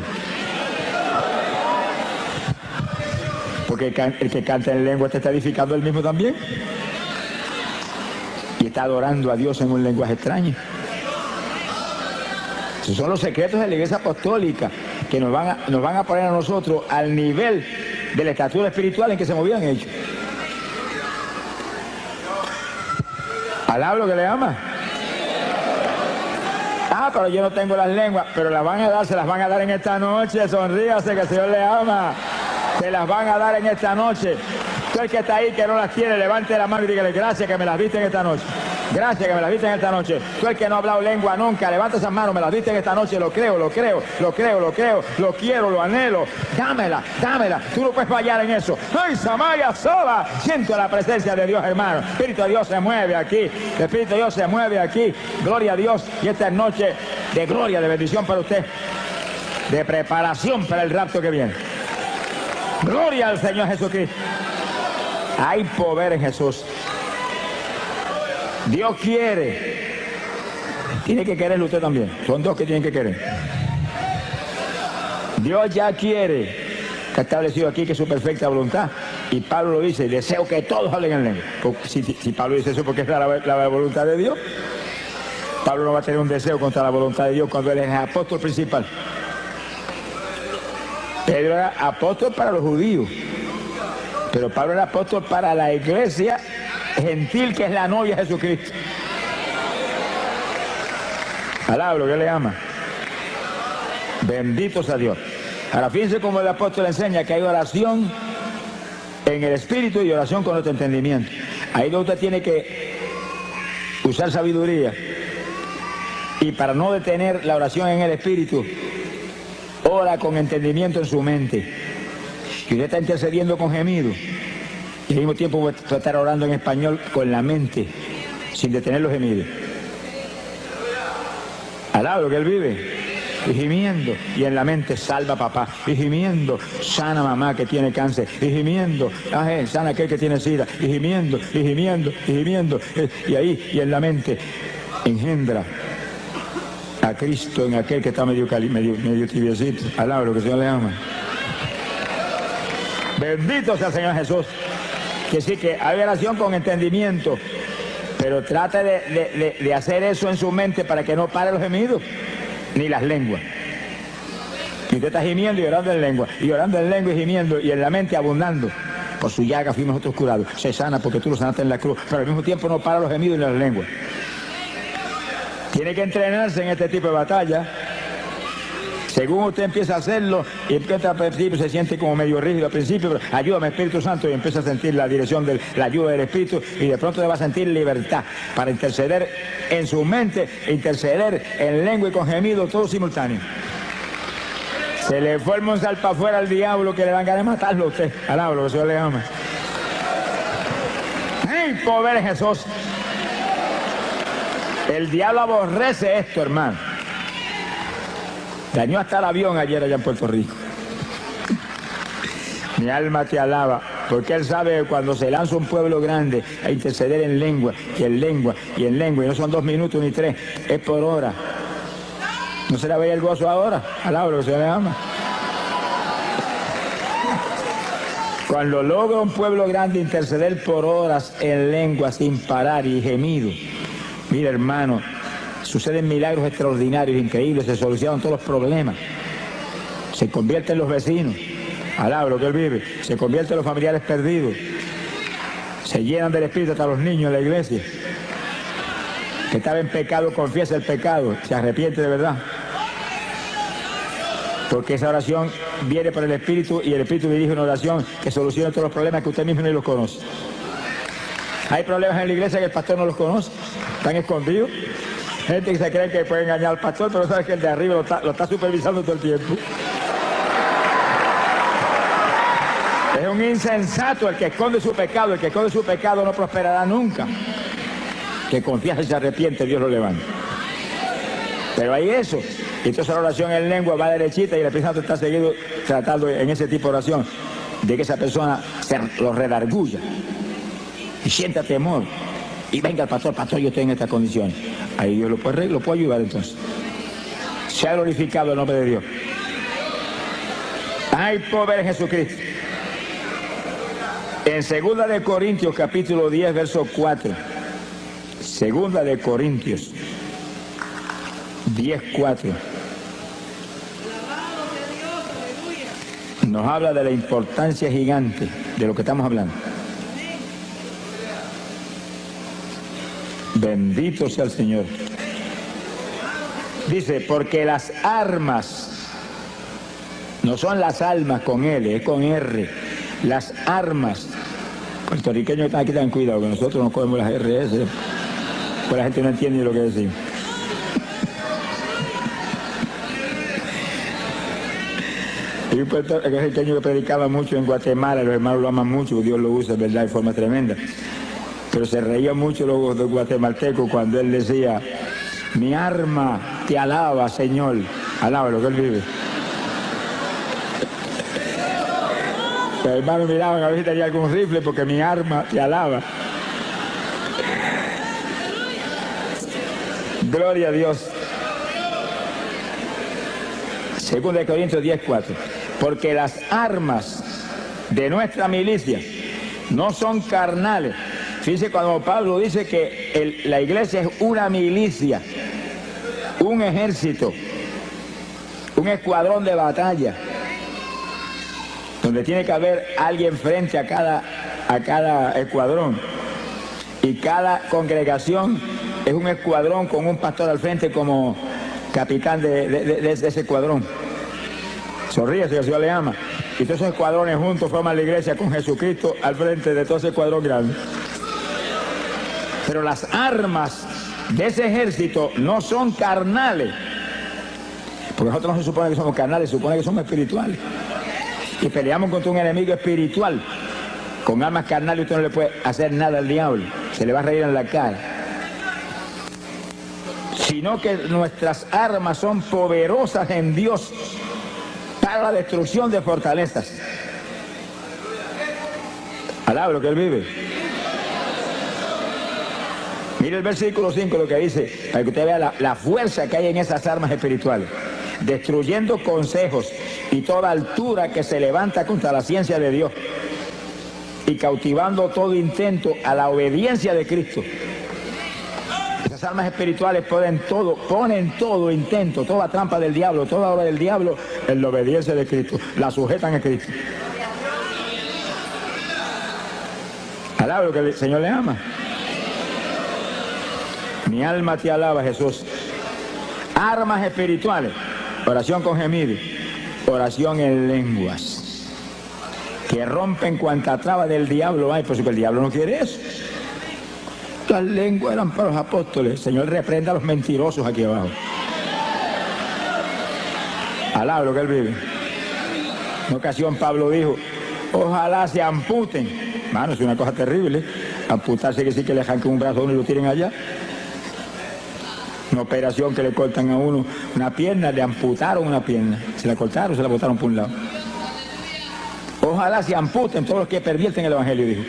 Porque el que canta en lengua te está edificando él mismo también. Y está adorando a Dios en un lenguaje extraño. Esos son los secretos de la Iglesia Apostólica que nos van a poner a nosotros al nivel de la estatura espiritual en que se movían ellos. ¿Alaba lo que le ama? Ah, pero yo no tengo las lenguas, pero las van a dar, se las van a dar en esta noche. Sonríase que el Señor le ama. Se las van a dar en esta noche. Todo el que está ahí que no las tiene, levante la mano y dígale, gracias que me las diste en esta noche. Gracias que me las diste en esta noche. Todo el que no ha hablado lengua nunca, levanta esas manos, me las diste en esta noche. Lo creo, lo creo, lo creo, lo creo, lo quiero, lo anhelo. Dámela, dámela. Tú no puedes fallar en eso. ¡Ay, Samaya Soba! Siento la presencia de Dios, hermano. El Espíritu de Dios se mueve aquí. El Espíritu de Dios se mueve aquí. Gloria a Dios. Y esta es noche de gloria, de bendición para usted. De preparación para el rapto que viene. Gloria al Señor Jesucristo. Hay poder en Jesús. Dios quiere. Tiene que quererlo usted también. Son dos que tienen que querer. Dios ya quiere. Está establecido aquí que es su perfecta voluntad. Y Pablo lo dice, deseo que todos hablen en lengua. Si Pablo dice eso porque es la voluntad de Dios, Pablo no va a tener un deseo contra la voluntad de Dios cuando él es el apóstol principal. Pedro era apóstol para los judíos, pero Pablo era apóstol para la iglesia gentil que es la novia de Jesucristo. Alablo, que le ama. Bendito sea Dios. Ahora fíjense cómo el apóstol enseña que hay oración en el espíritu y oración con nuestro entendimiento. Ahí donde usted tiene que usar sabiduría. Y para no detener la oración en el espíritu, ora con entendimiento en su mente. Y usted está intercediendo con gemido. Y al mismo tiempo va a estar orando en español con la mente, sin detener los gemidos. Alaba lo que él vive. Y gimiendo, y en la mente salva a papá, y gimiendo, sana a mamá que tiene cáncer, y gimiendo, sana a aquel que tiene sida, y gimiendo, y gimiendo, y gimiendo, y ahí, y en la mente, engendra a Cristo en aquel que está medio tibiecito. Alaba lo que el Señor le ama. Bendito sea el Señor Jesús. Que sí, que hay oración con entendimiento, pero trate de hacer eso en su mente para que no pare los gemidos ni las lenguas. Y usted está gimiendo y orando en lengua, y orando en lengua y gimiendo, y en la mente abundando. Por su llaga fuimos nosotros curados. Se sana porque tú lo sanaste en la cruz, pero al mismo tiempo no para los gemidos ni las lenguas. Tiene que entrenarse en este tipo de batalla. Según usted empieza a hacerlo, y empieza al principio se siente como medio rígido al principio, pero ayúdame Espíritu Santo, y empieza a sentir la dirección de la ayuda del Espíritu, y de pronto le va a sentir libertad para interceder en su mente, interceder en lengua y con gemido, todo simultáneo. Se le forma un salpa afuera al diablo que le dan ganas de matarlo a usted. Alaba lo que el Señor le ama. ¡Ay, pobre Jesús! El diablo aborrece esto, hermano. Dañó hasta el avión ayer allá en Puerto Rico. Mi alma te alaba, porque él sabe que cuando se lanza un pueblo grande a interceder en lengua, y en lengua, y en lengua, y no son 2 minutos ni 3, es por hora. ¿No se le veía el gozo ahora? Alaba lo que se le ama. Cuando logra un pueblo grande interceder por horas en lengua sin parar y gemido, mira hermano, suceden milagros extraordinarios, increíbles, se solucionan todos los problemas. Se convierten los vecinos, alaba lo que él vive, se convierten los familiares perdidos, se llenan del Espíritu hasta los niños en la iglesia. Que estaba en pecado, confiesa el pecado, se arrepiente de verdad. Porque esa oración viene por el Espíritu y el Espíritu dirige una oración que soluciona todos los problemas que usted mismo ni los conoce. Hay problemas en la iglesia que el pastor no los conoce, están escondidos. Gente que se cree que puede engañar al pastor, pero sabe que el de arriba lo está supervisando todo el tiempo. Es un insensato el que esconde su pecado. El que esconde su pecado no prosperará nunca. Que confiesa y se arrepiente, Dios lo levanta. Pero hay eso. Y entonces la oración en lengua va derechita y el Espíritu Santo está seguido tratando en ese tipo de oración de que esa persona lo redarguya y sienta temor. Y venga el pastor, yo estoy en estas condiciones. Ahí Dios lo puede ayudar entonces. Se ha glorificado el nombre de Dios. Hay poder en Jesucristo. En 2 de Corintios capítulo 10 verso 4. 2 de Corintios 10, 4. Nos habla de la importancia gigante de lo que estamos hablando. Bendito sea el Señor. Dice, porque las armas, no son las almas con L, es con R. Las armas. Puertorriqueños que están aquí, tengan cuidado, que nosotros no cogemos las RS, pues la gente no entiende lo que decimos. Y un puertorriqueño que predicaba mucho en Guatemala, los hermanos lo aman mucho, Dios lo usa, ¿verdad?, de forma tremenda. Pero se reía mucho los guatemaltecos cuando él decía, mi arma te alaba, Señor. Alaba lo que él vive. Los hermanos miraban a ver si tenía algún rifle porque mi arma te alaba. Gloria a Dios. 2 de Corintios 10, 4. Porque las armas de nuestra milicia no son carnales. Fíjese cuando Pablo dice que la iglesia es una milicia, un ejército, un escuadrón de batalla, donde tiene que haber alguien frente a cada escuadrón. Y cada congregación es un escuadrón con un pastor al frente como capitán de ese escuadrón. Sonríe si el Señor le ama. Y todos esos escuadrones juntos forman la iglesia con Jesucristo al frente de todo ese escuadrón grande. Pero las armas de ese ejército no son carnales, Porque nosotros no se supone que somos carnales, se supone que somos espirituales. Y peleamos contra un enemigo espiritual. Con armas carnales usted no le puede hacer nada al diablo. Se le va a reír en la cara. Sino que nuestras armas son poderosas en Dios para la destrucción de fortalezas. Alaba lo que Él vive. Mire el versículo 5 lo que dice, para que usted vea la fuerza que hay en esas armas espirituales. Destruyendo consejos y toda altura que se levanta contra la ciencia de Dios, y cautivando todo intento a la obediencia de Cristo. Esas armas espirituales ponen todo intento, toda trampa del diablo, toda obra del diablo en la obediencia de Cristo. La sujetan a Cristo. Alaba lo que el Señor le ama. Mi alma te alaba, Jesús. Armas espirituales. Oración con gemido. Oración en lenguas. Que rompen cuanta traba del diablo hay, por eso que el diablo no quiere eso. Las lenguas eran para los apóstoles. El Señor reprenda a los mentirosos aquí abajo. Alaba lo que Él vive. En una ocasión Pablo dijo, ojalá se amputen. Mano, es una cosa terrible. Amputarse que sí que le arranquen un brazo a uno y lo tiren allá. Una operación que le cortan a uno una pierna, le amputaron una pierna. Se la cortaron, se la botaron por un lado. Ojalá se amputen todos los que pervierten el Evangelio, dijo.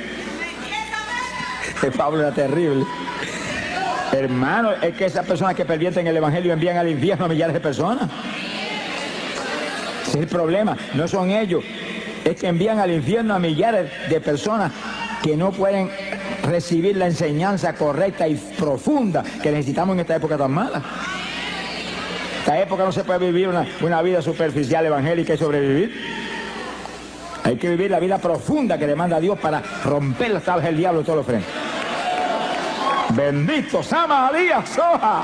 Pablo era terrible. Hermano, es que esas personas que pervierten el Evangelio envían al infierno a millares de personas. Ese es el problema. No son ellos. Es que envían al infierno a millares de personas que no pueden recibir la enseñanza correcta y profunda que necesitamos en esta época tan mala. Esta época no se puede vivir una vida superficial evangélica y sobrevivir. Hay que vivir la vida profunda que demanda Dios para romper las tablas del diablo en todos los frentes. Bendito Sama Díaz Soja.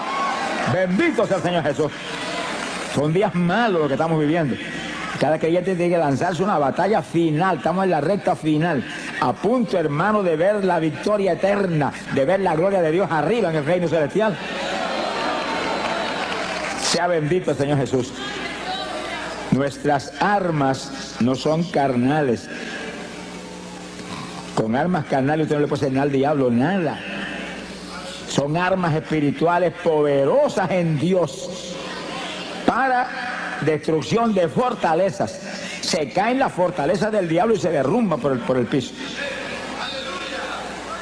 Bendito sea el Señor Jesús. Son días malos los que estamos viviendo. Cada creyente tiene que lanzarse una batalla final. Estamos en la recta final. A punto, hermano, de ver la victoria eterna, de ver la gloria de Dios arriba en el reino celestial. Sea bendito el Señor Jesús. Nuestras armas no son carnales. Con armas carnales usted no le puede hacer nada al diablo, nada. Son armas espirituales poderosas en Dios para destrucción de fortalezas. Se caen las fortalezas del diablo y se derrumban por el piso.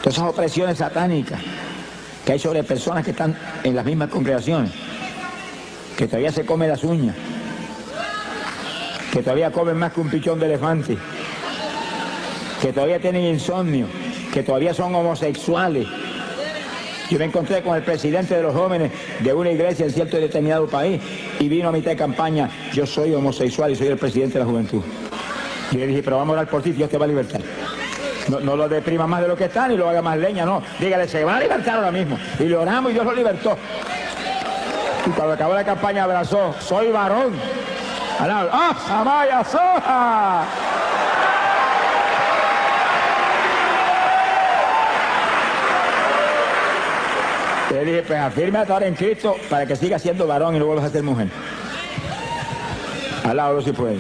Todas esas opresiones satánicas que hay sobre personas que están en las mismas congregaciones, que todavía se comen las uñas, que todavía comen más que un pichón de elefante, que todavía tienen insomnio, que todavía son homosexuales. Yo me encontré con el presidente de los jóvenes de una iglesia en cierto y determinado país y vino a mitad de campaña, yo soy homosexual y soy el presidente de la juventud. Y le dije, pero vamos a orar por ti, Dios te va a libertar. No lo deprima más de lo que está ni lo haga más leña, no. Dígale, se va a libertar ahora mismo. Y le oramos y Dios lo libertó. Y cuando acabó la campaña abrazó, soy varón. ¡Ah, Samaya Soja! Le dije, pues afírmate ahora en Cristo para que siga siendo varón y no vuelvas a ser mujer. Alá, si puede.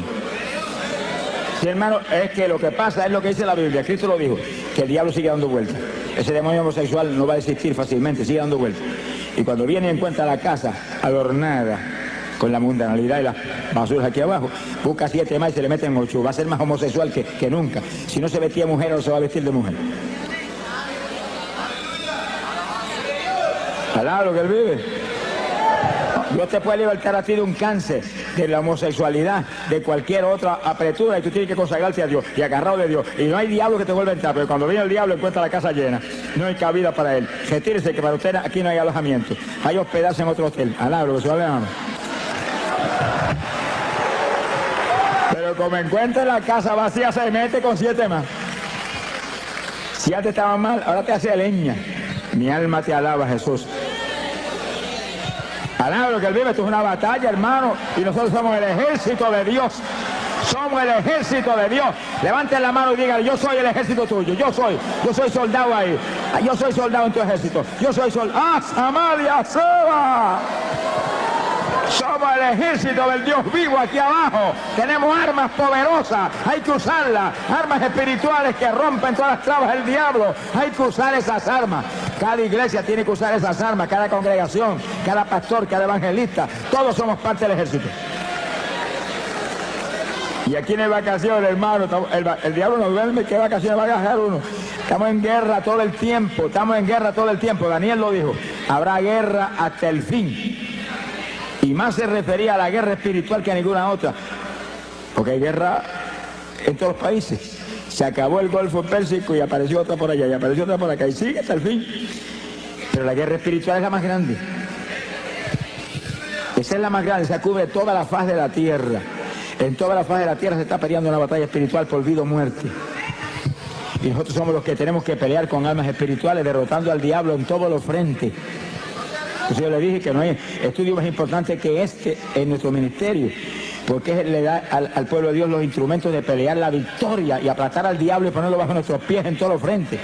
Sí, hermano, es que lo que pasa es lo que dice la Biblia. Cristo lo dijo, que el diablo sigue dando vueltas. Ese demonio homosexual no va a desistir fácilmente, sigue dando vueltas. Y cuando viene y encuentra la casa adornada con la mundanalidad y las basuras aquí abajo, busca 7 más y se le meten 8. Va a ser más homosexual que nunca. Si no se vestía mujer, ahora se va a vestir de mujer. Alá, lo que Él vive. Dios te puede libertar a ti de un cáncer, de la homosexualidad, de cualquier otra apretura, y tú tienes que consagrarte a Dios y agarrado de Dios. Y no hay diablo que te vuelva a entrar, pero cuando viene el diablo encuentra la casa llena. No hay cabida para él. Retírese, que para usted aquí no hay alojamiento. Hay hospedarse en otro hotel. Alá, lo que se va a ver. Pero como encuentra la casa vacía, se mete con 7 más. Si antes estaba mal, ahora te hace leña. Mi alma te alaba, Jesús. Alaba lo que Él vive. Esto es una batalla, hermano, y nosotros somos el ejército de Dios. Somos el ejército de Dios. Levanten la mano y digan, yo soy el ejército tuyo. Yo soy soldado ahí. Yo soy soldado en tu ejército. Yo soy soldado. ¡Ah, Samaria, Soba! Somos el ejército del Dios vivo aquí abajo. Tenemos armas poderosas, hay que usarlas. Armas espirituales que rompen todas las trabas del diablo. Hay que usar esas armas. Cada iglesia tiene que usar esas armas, cada congregación, cada pastor, cada evangelista. Todos somos parte del ejército. Y aquí en el vacaciones, hermano, el diablo no duerme. ¿Qué vacaciones va a agarrar uno? Estamos en guerra todo el tiempo, Daniel lo dijo, habrá guerra hasta el fin. Y más se refería a la guerra espiritual que a ninguna otra, porque hay guerra en todos los países. Se acabó el Golfo Pérsico y apareció otra por allá, y apareció otra por acá, y sigue hasta el fin. Pero la guerra espiritual es la más grande. Esa es la más grande, esa cubre toda la faz de la tierra. En toda la faz de la tierra se está peleando una batalla espiritual por vida o muerte. Y nosotros somos los que tenemos que pelear con armas espirituales, derrotando al diablo en todos los frentes. Entonces yo le dije que no hay estudio más importante que este en nuestro ministerio, porque le da al pueblo de Dios los instrumentos de pelear la victoria y aplastar al diablo y ponerlo bajo nuestros pies en todos los frentes.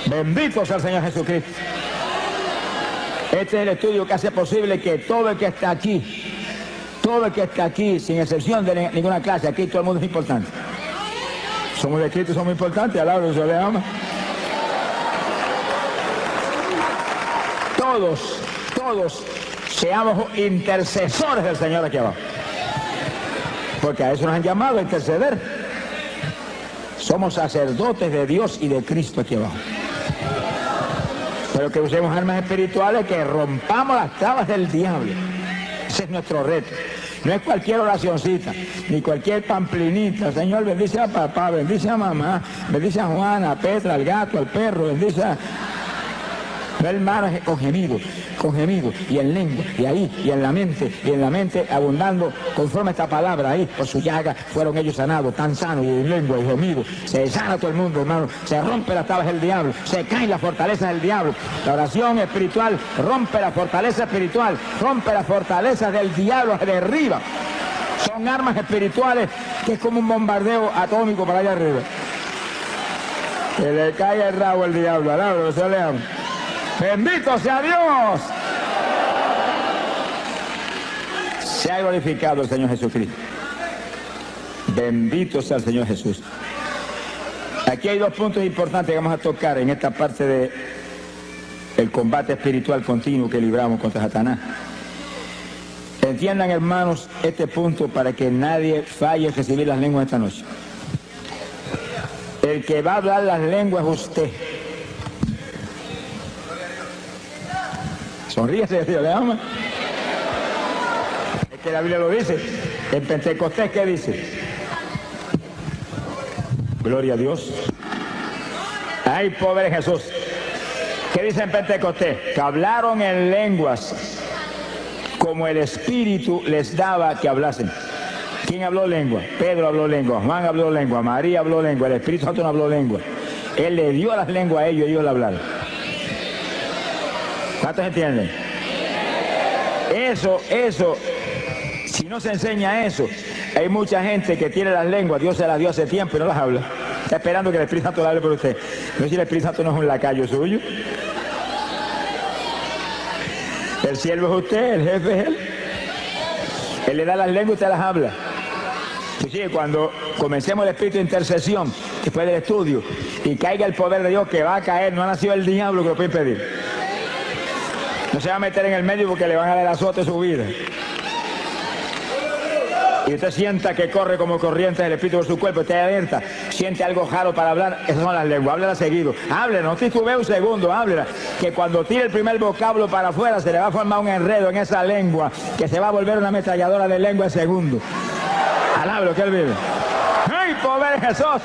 Bendito sea el Señor Jesucristo. Este es el estudio que hace posible que todo el que está aquí, sin excepción de ninguna clase, aquí todo el mundo es importante. Somos de Cristo, somos importantes, alabado se le ama. Todos seamos intercesores del Señor aquí abajo. Porque a eso nos han llamado, a interceder. Somos sacerdotes de Dios y de Cristo aquí abajo. Pero que usemos armas espirituales, que rompamos las trabas del diablo. Ese es nuestro reto. No es cualquier oracioncita, ni cualquier pamplinita. Señor, bendice a papá, bendice a mamá, bendice a Juana, a Petra, al gato, al perro, bendice a... No, hermano, es con gemido, y en lengua, y ahí, y en la mente abundando conforme esta palabra ahí, por su llaga fueron ellos sanados, tan sanos, y en lengua, y gemido. Se sana todo el mundo, hermano, se rompe las tablas del diablo, se caen las fortalezas del diablo. La oración espiritual rompe la fortaleza espiritual, rompe las fortalezas del diablo, se derriba. Son armas espirituales que es como un bombardeo atómico para allá arriba. Que le cae el rabo al diablo, alabado, se le ama. ¡Bendito sea Dios! Sea glorificado el Señor Jesucristo. Bendito sea el Señor Jesús. Aquí hay dos puntos importantes que vamos a tocar en esta parte del combate espiritual continuo que libramos contra Satanás. Entiendan, hermanos, este punto para que nadie falle en recibir las lenguas esta noche. El que va a hablar las lenguas es usted. Sonríese, Dios le ama. Es que la Biblia lo dice. En Pentecostés, ¿qué dice? Gloria a Dios. Hay poder en Jesús. ¿Qué dice en Pentecostés? Que hablaron en lenguas como el Espíritu les daba que hablasen. ¿Quién habló lengua? Pedro habló lengua, Juan habló lengua, María habló lengua, el Espíritu Santo no habló lengua. Él le dio las lenguas a ellos y ellos la hablaron. ¿Cuántos entienden? Eso, si no se enseña eso, hay mucha gente que tiene las lenguas, Dios se las dio hace tiempo y no las habla. Está esperando que el Espíritu Santo la hable por usted. No, si el Espíritu Santo no es un lacayo suyo. El siervo es usted, el jefe es él. Él le da las lenguas y usted las habla. Sí, cuando comencemos el espíritu de intercesión, después del estudio, y caiga el poder de Dios que va a caer, no ha nacido el diablo que lo puede impedir. No se va a meter en el medio porque le van a dar azote su vida. Y usted sienta que corre como corriente del espíritu por su cuerpo, esté alerta, siente algo raro para hablar, esas son las lenguas, háblela seguido, háblela, no titubee un segundo, háblela, que cuando tire el primer vocablo para afuera se le va a formar un enredo en esa lengua, que se va a volver una ametralladora de lengua en segundo. Alablo que él vive. ¡Ay, poder Jesús!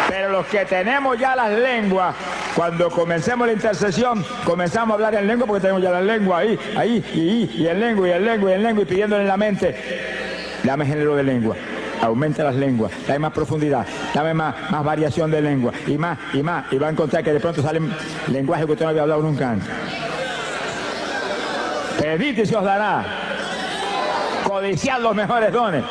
Pero los que tenemos ya las lenguas, cuando comencemos la intercesión, comenzamos a hablar en lengua porque tenemos ya la lengua ahí, y en lengua, y pidiéndole en la mente, dame género de lengua, aumenta las lenguas, dame más profundidad, dame más variación de lengua, y más, y va a encontrar que de pronto salen lenguajes que usted no había hablado nunca antes. Pedid y se os dará, codiciad los mejores dones.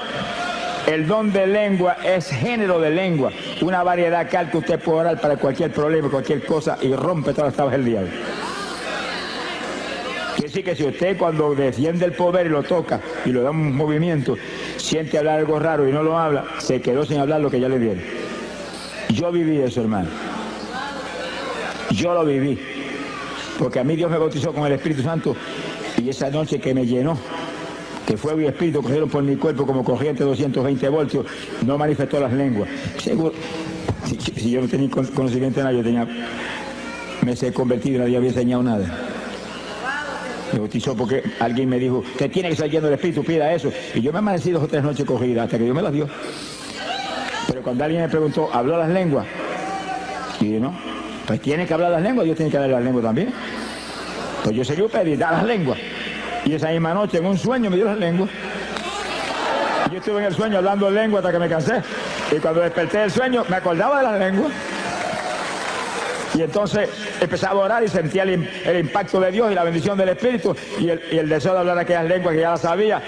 El don de lengua es género de lengua, una variedad tal que usted puede orar para cualquier problema, cualquier cosa, y rompe todas las tablas del diablo. Quiere decir que si usted cuando defiende el poder y lo toca y lo da un movimiento, siente hablar algo raro y no lo habla, se quedó sin hablar lo que ya le dieron. Yo viví eso, hermano. Yo lo viví. Porque a mí Dios me bautizó con el Espíritu Santo y esa noche que me llenó, que fuego y espíritu cogieron por mi cuerpo como corriente de 220 voltios, no manifestó las lenguas. Seguro, si yo no tenía conocimiento de nada, me he convertido y nadie había enseñado nada. Me bautizó porque alguien me dijo, usted tiene que estar lleno del Espíritu, pida eso. Y yo me amanecí 2 o 3 noches cogidas hasta que Dios me las dio. Pero cuando alguien me preguntó, ¿habló las lenguas? Y dije, no, pues tiene que hablar las lenguas, Dios tiene que hablar las lenguas también. Pues yo seguí pedir, da las lenguas. Y esa misma noche en un sueño me dio las lenguas. Y yo estuve en el sueño hablando lengua hasta que me cansé. Y cuando desperté del sueño me acordaba de las lenguas. Y entonces empezaba a orar y sentía el impacto de Dios y la bendición del Espíritu y el deseo de hablar aquellas lenguas que ya las sabía.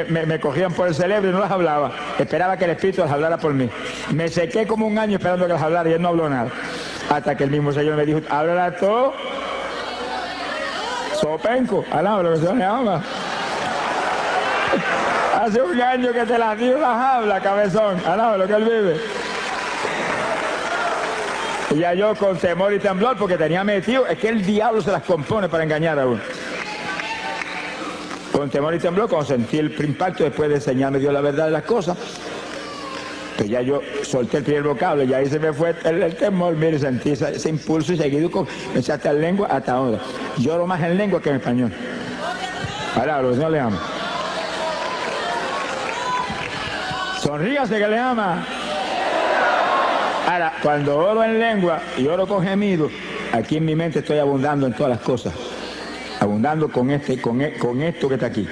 Me cogían por el cerebro y no las hablaba. Esperaba que el Espíritu las hablara por mí. Me sequé como un año esperando que las hablara y él no habló nada. Hasta que el mismo Señor me dijo, háblala todo. Sopenco, alaba lo que se llama. Hace un año que te las dio, las habla, cabezón. Alaba lo que él vive. Y ya yo con temor y temblor, porque tenía metido, es que el diablo se las compone para engañar a uno. Con temor y temblor, cuando sentí el impacto, después de enseñarme Dios la verdad de las cosas, pues ya yo solté el primer vocablo y ahí se me fue el temor, mire, sentí ese impulso y seguido comencé hasta en lengua hasta ahora. Lloro más en lengua que en español. Ahora, lo que Señor le ama. Sonríase que le ama. Ahora, cuando oro en lengua y oro con gemido, aquí en mi mente estoy abundando en todas las cosas. Abundando con esto que está aquí.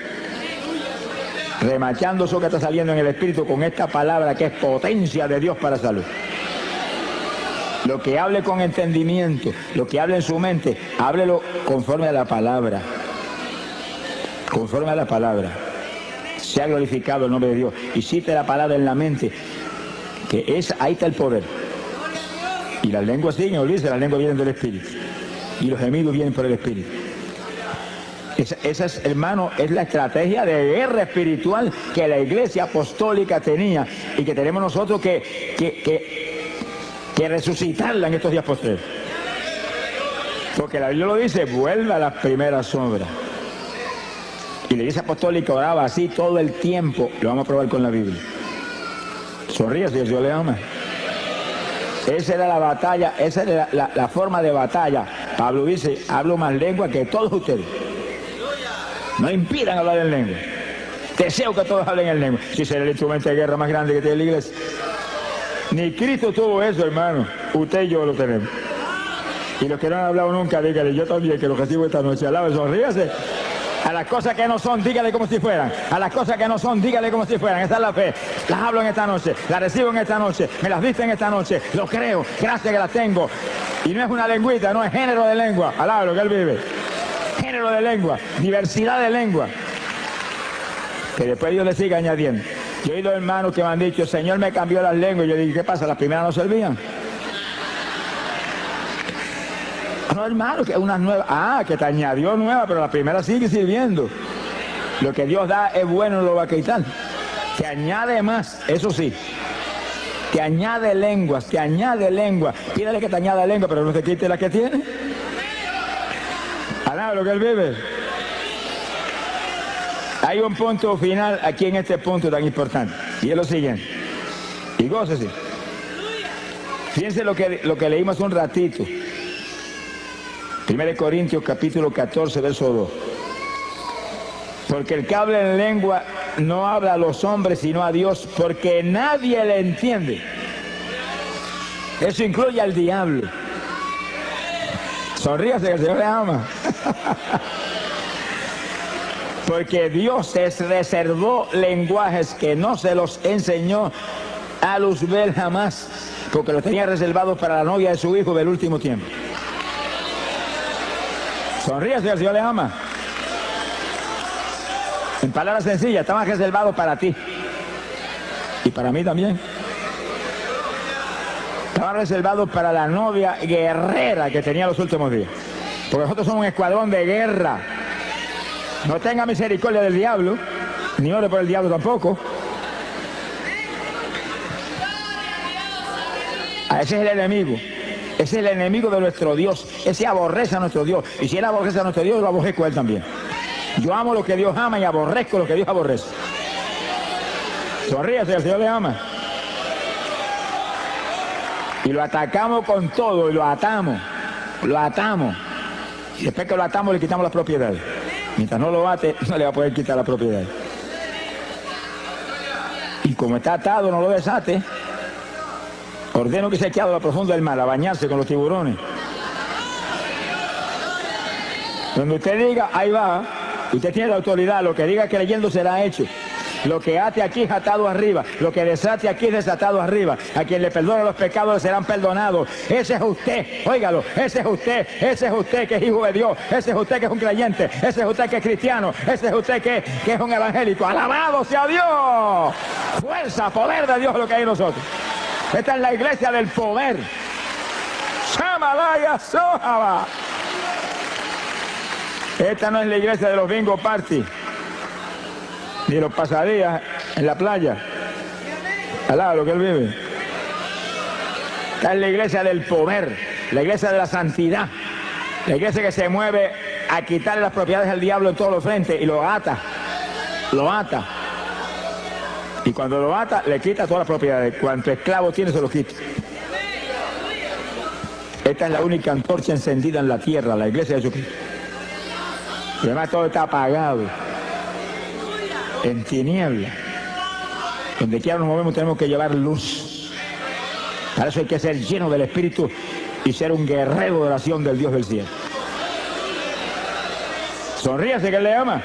Remachando eso que está saliendo en el Espíritu con esta palabra que es potencia de Dios para salud. Lo que hable con entendimiento, lo que hable en su mente, háblelo conforme a la palabra. Conforme a la palabra. Sea glorificado el nombre de Dios. Y cite la palabra en la mente, que ahí está el poder. Y las lenguas siguen, olvídese, las lenguas vienen del Espíritu. Y los gemidos vienen por el Espíritu. Esa es, hermano, es la estrategia de guerra espiritual que la Iglesia Apostólica tenía y que tenemos nosotros que resucitarla en estos días posteriores. Porque la Biblia lo dice, vuelve a las primeras obras. Y la Iglesia Apostólica oraba así todo el tiempo. Lo vamos a probar con la Biblia. Sonríe si Dios le ama. Esa era la batalla, esa era la forma de batalla. Pablo dice, hablo más lengua que todos ustedes. No impidan hablar en lengua. Deseo que todos hablen en lengua. Si será el instrumento de guerra más grande que tiene la iglesia. Ni Cristo tuvo eso, hermano. Usted y yo lo tenemos. Y los que no han hablado nunca, dígale, yo también, que lo recibo esta noche. Alabe, sonríase. A las cosas que no son, dígale como si fueran. A las cosas que no son, dígale como si fueran. Esa es la fe. Las hablo en esta noche, las recibo en esta noche, me las dice en esta noche. Lo creo, gracias que las tengo. Y no es una lengüita, no es género de lengua. Alabe lo que él vive. Género de lengua, diversidad de lengua. Que después Dios le sigue añadiendo. Yo he oído hermanos que me han dicho, Señor me cambió las lenguas. Y yo dije, ¿qué pasa? ¿Las primeras no servían? No, hermano, que unas nuevas. Ah, que te añadió nueva, pero la primera sigue sirviendo. Lo que Dios da es bueno, no lo va a quitar. Te añade más, eso sí. Te añade lenguas, te añade lengua. Pídele que te añada lengua, pero no te quite la que tiene. Alaba lo que él vive. Hay un punto final aquí en este punto tan importante. Y es lo siguiente. Y gócese. Fíjense lo que leímos un ratito. 1 Corintios capítulo 14, verso 2. Porque el que habla en lengua no habla a los hombres sino a Dios, porque nadie le entiende. Eso incluye al diablo. Sonríase que el Señor le ama. Porque Dios les reservó lenguajes que no se los enseñó a Luzbel jamás, porque los tenía reservados para la novia de su hijo del último tiempo. Sonríase que el Señor le ama. En palabras sencillas, estaban reservados para ti. Y para mí también. Estaban reservados para la novia guerrera que tenía los últimos días. Porque nosotros somos un escuadrón de guerra. No tenga misericordia del diablo, ni ore por el diablo tampoco. Ese es el enemigo. Ese es el enemigo de nuestro Dios. Ese aborrece a nuestro Dios. Y si él aborrece a nuestro Dios, lo aborrezco a él también. Yo amo lo que Dios ama y aborrezco lo que Dios aborrece. Sonríase, el Señor le ama. Y lo atacamos con todo y lo atamos. Lo atamos. Y después que lo atamos le quitamos las propiedades. Mientras no lo ate, no le va a poder quitar la propiedad. Y como está atado, no lo desate. Ordeno que se eche a lo profundo del mar, a bañarse con los tiburones. Donde usted diga, ahí va, usted tiene la autoridad, lo que diga creyendo será hecho. Lo que ate aquí es atado arriba, lo que desate aquí es desatado arriba. A quien le perdona los pecados le serán perdonados. Ese es usted, óigalo, ese es usted que es hijo de Dios, ese es usted que es un creyente, ese es usted que es cristiano, ese es usted que es un evangélico. ¡Alabado sea Dios! Fuerza, poder de Dios es lo que hay en nosotros. Esta es la iglesia del poder. ¡Shamalaya Sohaba! Esta no es la iglesia de los bingo party, ni los pasadías en la playa, al lado de lo que él vive. Esta es la iglesia del poder, la iglesia de la santidad, la iglesia que se mueve a quitarle las propiedades al diablo en todos los frentes y lo ata. Y cuando lo ata, le quita todas las propiedades. Cuanto esclavo tiene, se lo quita. Esta es la única antorcha encendida en la tierra, la iglesia de Jesucristo. Y además todo está apagado, en tinieblas. Donde quiera nos movemos tenemos que llevar luz. Para eso hay que ser lleno del Espíritu y ser un guerrero de oración del Dios del cielo. Sonríase que él le ama.